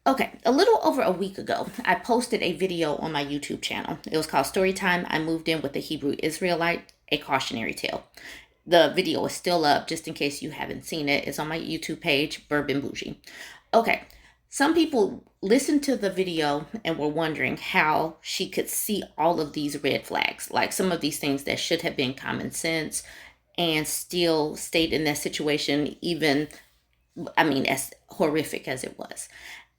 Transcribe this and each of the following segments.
Okay, a little over a week ago, I posted a video on my YouTube channel. It was called Storytime. I Moved In with the Hebrew Israelite, a cautionary tale. The video is still up just in case you haven't seen it. It's on my YouTube page, Bourbon Bougie. Okay, some people listened to the video and were wondering how she could see all of these red flags, like some of these things that should have been common sense and still stayed in that situation, even, I mean, as horrific as it was.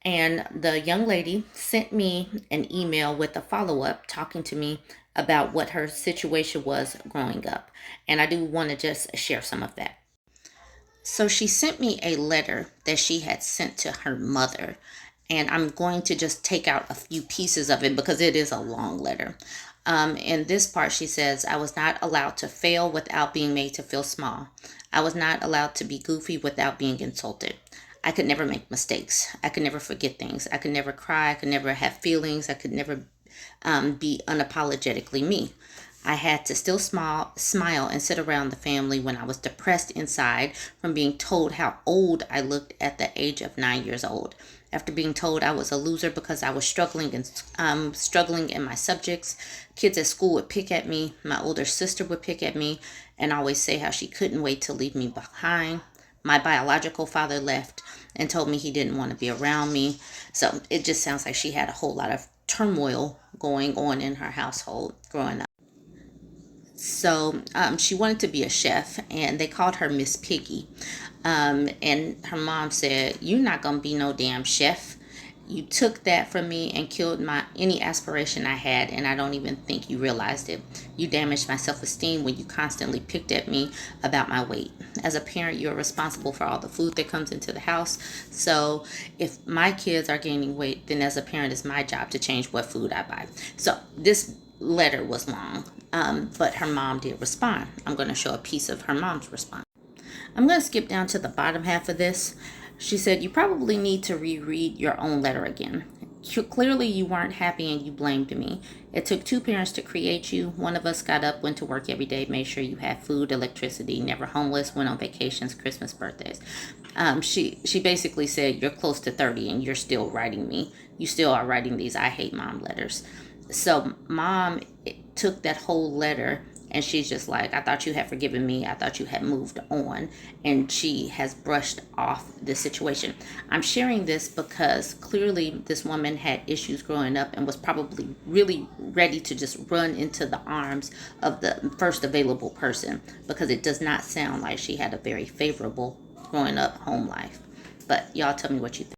And the young lady sent me an email with a follow up talking to me about what her situation was growing up. And I do want to just share some of that. So she sent me a letter that she had sent to her mother. And I'm going to just take out a few pieces of it because it is a long letter. In this part, she says, I was not allowed to fail without being made to feel small. I was not allowed to be goofy without being insulted. I could never make mistakes. I could never forget things. I could never cry. I could never have feelings. I could never be unapologetically me. I had to still smile and sit around the family when I was depressed inside from being told how old I looked at the age of 9 years old. After being told I was a loser because I was struggling in my subjects, kids at school would pick at me. My older sister would pick at me and always say how she couldn't wait to leave me behind. My biological father left and told me he didn't want to be around me. So it just sounds like she had a whole lot of turmoil going on in her household growing up. So she wanted to be a chef, and they called her Miss Piggy. And her mom said, "You're not gonna be no damn chef. You took that from me and killed my any aspiration I had, and I don't even think you realized it. You damaged my self-esteem when you constantly picked at me about my weight. As a parent, you're responsible for all the food that comes into the house. So if my kids are gaining weight, then as a parent, it's my job to change what food I buy." So this letter was long, but her mom did respond. I'm going to show a piece of her mom's response. I'm going to skip down to the bottom half of this. She said, "You probably need to reread your own letter again. Clearly, you weren't happy and you blamed me. It took two parents to create you. One of us got up, went to work every day, made sure you had food, electricity, never homeless, went on vacations, Christmas, birthdays." She basically said, "You're close to 30 and you're still writing me. You still are writing these I hate mom letters." So mom took that whole letter and she's just like, "I thought you had forgiven me. I thought you had moved on." And she has brushed off the situation. I'm sharing this because clearly this woman had issues growing up and was probably really ready to just run into the arms of the first available person, because it does not sound like she had a very favorable growing up home life. But y'all tell me what you think.